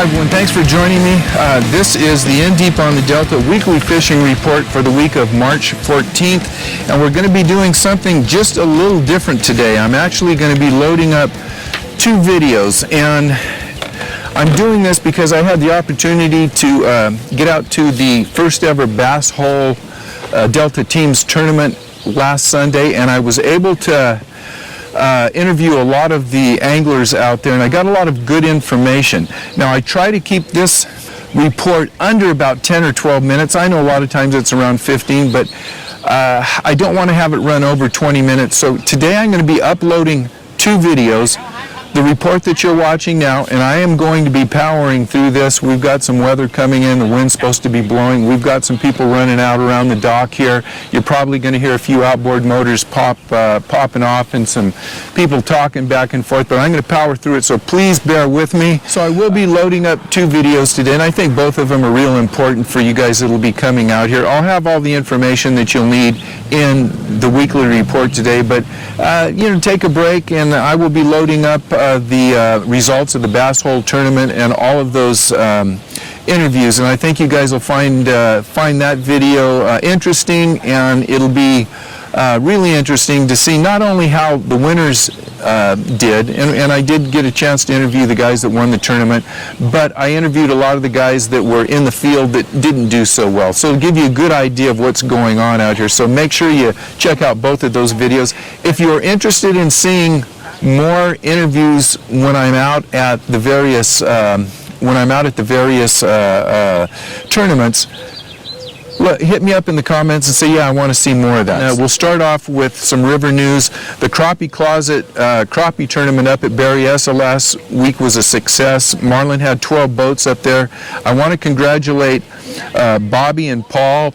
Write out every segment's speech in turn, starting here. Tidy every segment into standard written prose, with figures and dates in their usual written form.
Hi everyone, thanks for joining me. This is the In Deep on the Delta weekly fishing report for the week of March 14th, and we're going to be doing something just a little different today. I'm actually going to be loading up two videos, and I'm doing this because I had the opportunity to get out to the first ever Bass Hole Delta Teams tournament last Sunday, and I was able to interview a lot of the anglers out there, and I got a lot of good information. Now, I try to keep this report under about 10 or 12 minutes. I know a lot of times it's around 15, but I don't want to have it run over 20 minutes. So today I'm going to be uploading two videos. The report that you're watching now, and I am going to be powering through this. We've got some weather coming in. The wind's supposed to be blowing. We've got some people running out around the dock here. You're probably going to hear a few outboard motors popping off and some people talking back and forth, but I'm going to power through it, so please bear with me. So I will be loading up two videos today, and I think both of them are real important for you guys that will be coming out here. I'll have all the information that you'll need in the weekly report today, but take a break, and I will be loading up the results of the Bass Hole tournament and all of those interviews, and I think you guys will find that video interesting, and it'll be really interesting to see not only how the winners did, and I did get a chance to interview the guys that won the tournament, but I interviewed a lot of the guys that were in the field that didn't do so well. So it'll give you a good idea of what's going on out here. So make sure you check out both of those videos. If you're interested in seeing more interviews when I'm out at the various tournaments, hit me up in the comments and say, yeah, I want to see more of that. We'll start off with some river news. The Crappie Crappie tournament up at Berryessa last week was a success. Marlin had 12 boats up there. I want to congratulate Bobby and Paul,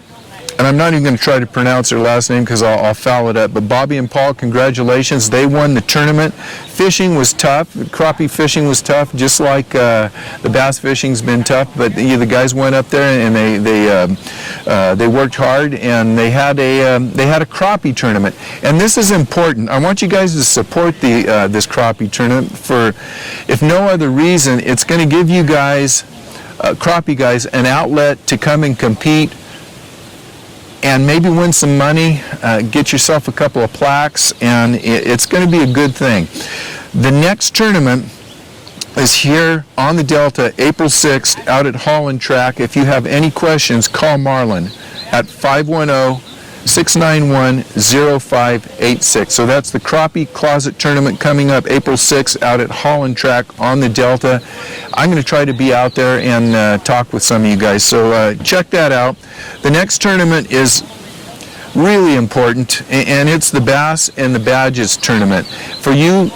and I'm not even going to try to pronounce their last name because I'll foul it up, but Bobby and Paul, congratulations. They won the tournament. Fishing was tough. Crappie fishing was tough, just like the bass fishing's been tough, but the guys went up there and they worked hard, and they had a crappie tournament. And this is important. I want you guys to support this crappie tournament for, if no other reason, it's going to give you guys, crappie guys, an outlet to come and compete and maybe win some money, get yourself a couple of plaques, and it's going to be a good thing. The next tournament is here on the Delta, April 6th, out at Holland Track. If you have any questions, call Marlin at 510-691-0586. So that's the Crappie Closet Tournament coming up April 6th out at Holland Track on the Delta. I'm going to try to be out there and talk with some of you guys, so check that out. The next tournament is really important, and it's the Bass and the Badges tournament. For you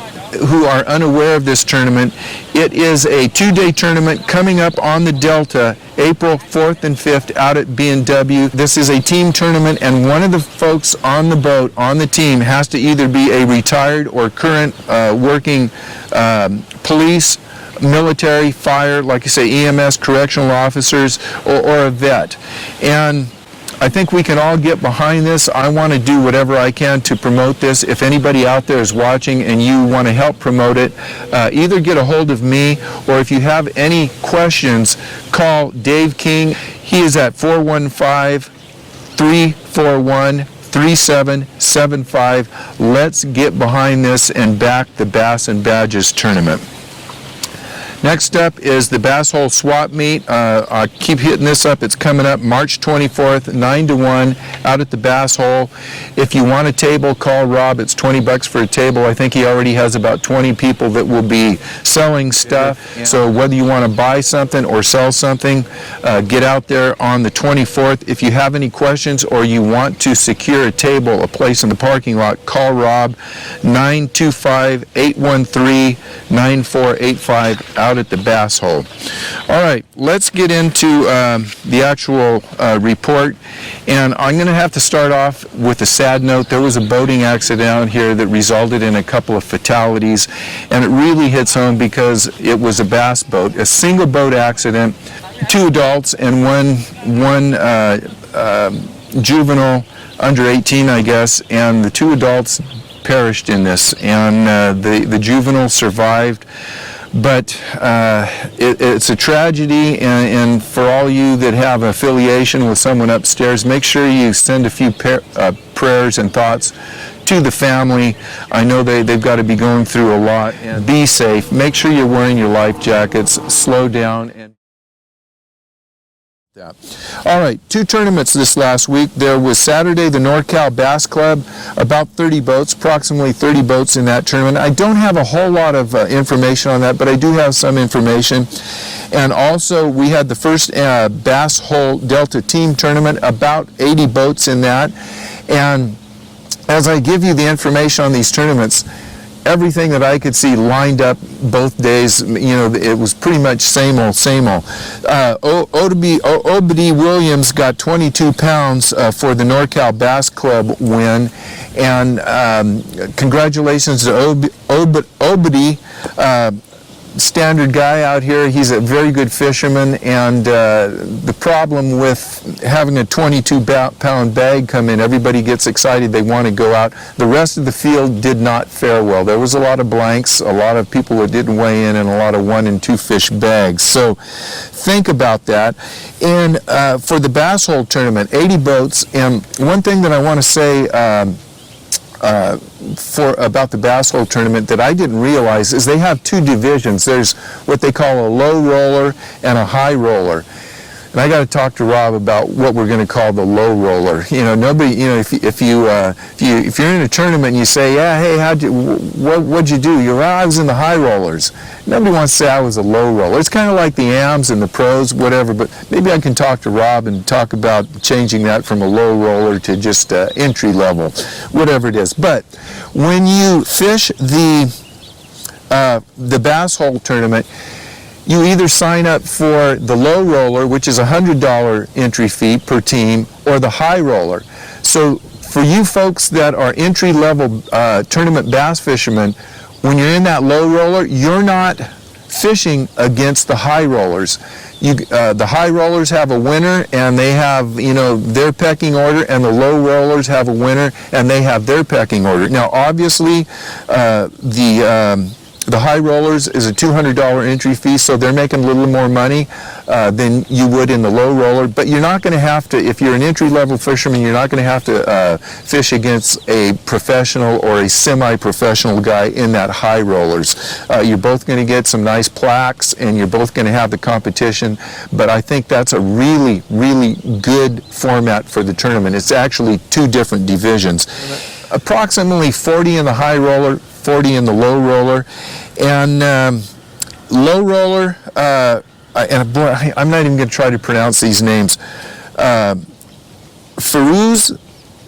who are unaware of this tournament, it is a two-day tournament coming up on the Delta April 4th and 5th out at B&W. This is a team tournament, and one of the folks on the boat, on the team, has to either be a retired or current working police, military, fire, like I say, EMS, correctional officers, or a vet. And I think we can all get behind this. I want to do whatever I can to promote this. If anybody out there is watching and you want to help promote it, either get a hold of me, or if you have any questions, call Dave King. He is at 415-341-3775. Let's get behind this and back the Bass and Badges tournament. Next up is the Bass Hole Swap Meet. I keep hitting this up. It's coming up March 24th, 9 to 1, out at the Bass Hole. If you want a table, call Rob. It's $20 for a table. I think he already has about 20 people that will be selling stuff. Yeah. So whether you want to buy something or sell something, get out there on the 24th. If you have any questions or you want to secure a table, a place in the parking lot, call Rob, 925-813-9485. Out at the Bass Hole. All right, let's get into the actual report, and I'm going to have to start off with a sad note. There was a boating accident out here that resulted in a couple of fatalities, and it really hits home because it was a bass boat, a single boat accident, 2 adults and one juvenile under 18, I guess, and the 2 adults perished in this, and the juvenile survived. But it's a tragedy, and for all you that have affiliation with someone upstairs, make sure you send a few prayers and thoughts to the family. I know they've got to be going through a lot. And be safe. Make sure you're wearing your life jackets. Slow down. And all right, 2 tournaments this last week. There was Saturday, the NorCal Bass Club, about 30 boats, approximately 30 boats in that tournament. I don't have a whole lot of information on that, but I do have some information. And also, we had the first Bass Hole Delta Team Tournament, about 80 boats in that. And as I give you the information on these tournaments, everything that I could see lined up both days. You know, it was pretty much same old, same old. Obadi Williams got 22 pounds for the NorCal Bass Club win, and congratulations to Obadi. Standard guy out here. He's a very good fisherman, and the problem with having a 22-pound bag come in, everybody gets excited, they want to go out. The rest of the field did not fare well. There was a lot of blanks, a lot of people that didn't weigh in, and a lot of 1 and 2 fish bags. So think about that. And for the Bass Hole Tournament, 80 boats, and one thing that I want to say about the Bass Hole Tournament that I didn't realize is they have 2 divisions. There's what they call a low roller and a high roller. And I got to talk to Rob about what we're going to call the low roller. You know, nobody. You know, if you're in a tournament and you say, yeah, hey, what'd you do? You're, I was in the high rollers. Nobody wants to say I was a low roller. It's kind of like the AMs and the pros, whatever. But maybe I can talk to Rob and talk about changing that from a low roller to just entry level, whatever it is. But when you fish the Bass Hole Tournament, you either sign up for the low roller, which is a $100 entry fee per team, or the high roller. So for you folks that are entry-level tournament bass fishermen, when you're in that low roller, you're not fishing against the high rollers. The high rollers have a winner, and they have, you know, their pecking order, and the low rollers have a winner, and they have their pecking order. Now, obviously, the high rollers is a $200 entry fee, so they're making a little more money than you would in the low roller. But you're not going to have to, if you're an entry-level fisherman, you're not going to have to fish against a professional or a semi-professional guy in that high rollers. You're both going to get some nice plaques, and you're both going to have the competition. But I think that's a really, really good format for the tournament. It's actually 2 different divisions. Approximately 40 in the high roller, 40 in the low roller. And low roller, and boy, I'm not even going to try to pronounce these names. Farouz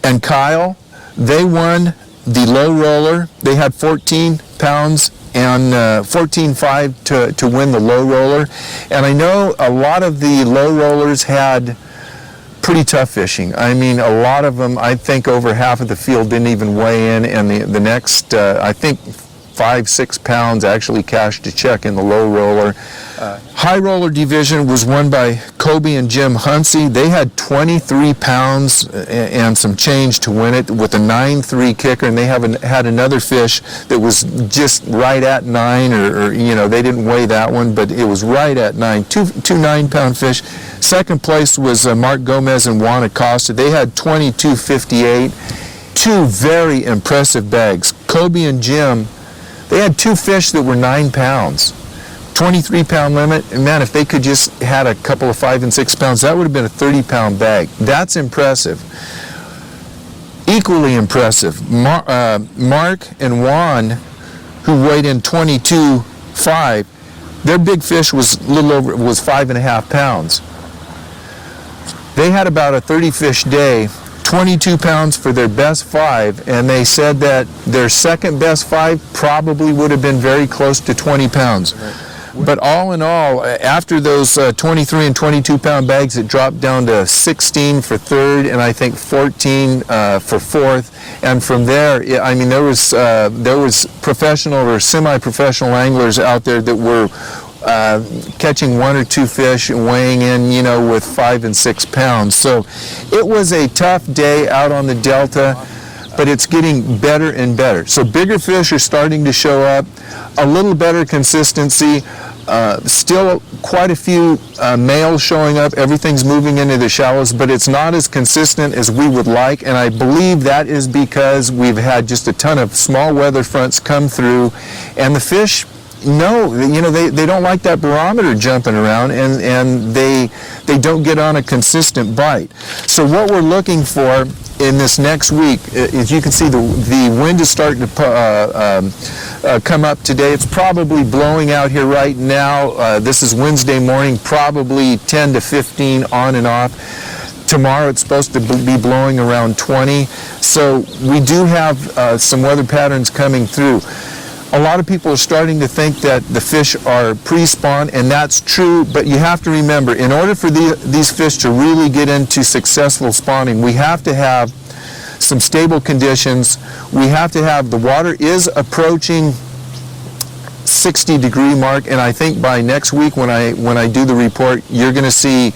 and Kyle, they won the low roller. They had 14 pounds and 14.5 to win the low roller. And I know a lot of the low rollers had pretty tough fishing. I mean, a lot of them, I think over half of the field didn't even weigh in, and the next, I think 5-6 pounds actually cashed a check in the low roller. High roller division was won by Kobe and Jim Hunsey. They had 23 pounds and some change to win it with a 9.3 kicker, and they had another fish that was just right at 9, or you know, they didn't weigh that one, but it was right at 9. Two 9-pound fish. Second place was Mark Gomez and Juan Acosta. They had 22.58. 2 very impressive bags. Kobe and Jim, they had 2 fish that were 9 pounds. 23-pound limit, and man, if they could just had a couple of 5 and 6 pounds, that would have been a 30-pound bag. That's impressive. Equally impressive, Mark and Juan, who weighed in 22.5, their big fish was a little over, was 5.5 pounds. They had about a 30-fish day, 22 pounds for their best 5, and they said that their second best 5 probably would have been very close to 20 pounds. But all in all, after those 23 and 22-pound bags, it dropped down to 16 for third, and I think 14 for fourth. And from there, I mean, there was professional or semi-professional anglers out there that were catching 1 or 2 fish and weighing in, you know, with 5 and 6 pounds. So it was a tough day out on the Delta. but it's getting better and better. So bigger fish are starting to show up, a little better consistency, still quite a few males showing up. Everything's moving into the shallows, but it's not as consistent as we would like, and I believe that is because we've had just a ton of small weather fronts come through, and the fish, no, you know, they don't like that barometer jumping around, and they don't get on a consistent bite. So what we're looking for in this next week, as you can see, the wind is starting to come up today. It's probably blowing out here right now. This is Wednesday morning, probably 10 to 15 on and off. Tomorrow it's supposed to be blowing around 20. So we do have some weather patterns coming through. A lot of people are starting to think that the fish are pre-spawn, and that's true, but you have to remember, in order for these fish to really get into successful spawning, we have to have some stable conditions. We have to have, the water is approaching 60-degree mark, and I think by next week when I do the report, you're going to see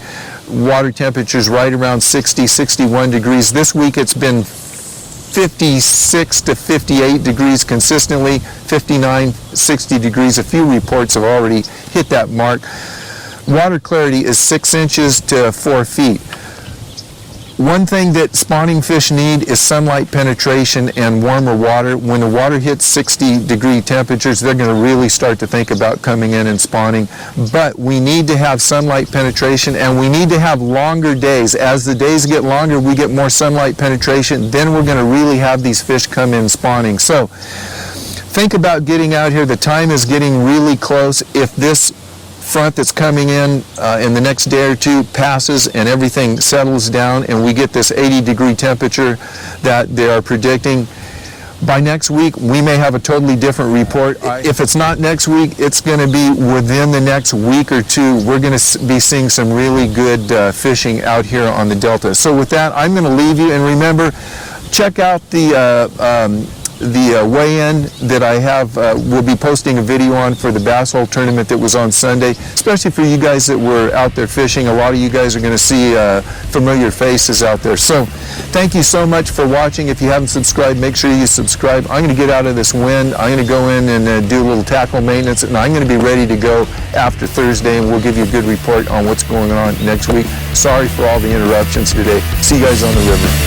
water temperatures right around 60, 61 degrees. This week it's been 56 to 58 degrees consistently, 59, 60 degrees. A few reports have already hit that mark. Water clarity is 6 inches to 4 feet. One thing that spawning fish need is sunlight penetration and warmer water. When the water hits 60-degree temperatures, they're going to really start to think about coming in and spawning. But we need to have sunlight penetration, and we need to have longer days. As the days get longer, we get more sunlight penetration. Then we're going to really have these fish come in spawning. So think about getting out here. The time is getting really close. If this front that's coming in the next day or two passes and everything settles down and we get this 80-degree temperature that they are predicting, by next week we may have a totally different report. If it's not next week, it's going to be within the next week or two. We're going to be seeing some really good fishing out here on the Delta. So with that, I'm going to leave you, and remember, check out the weigh-in that I have. We'll be posting a video on for the bass hole tournament that was on Sunday, especially for you guys that were out there fishing. A lot of you guys are going to see familiar faces out there. So thank you so much for watching. If you haven't subscribed, make sure you subscribe. I'm going to get out of this wind. I'm going to go in and do a little tackle maintenance, and I'm going to be ready to go after Thursday, and we'll give you a good report on what's going on next week. Sorry for all the interruptions today. See you guys on the river.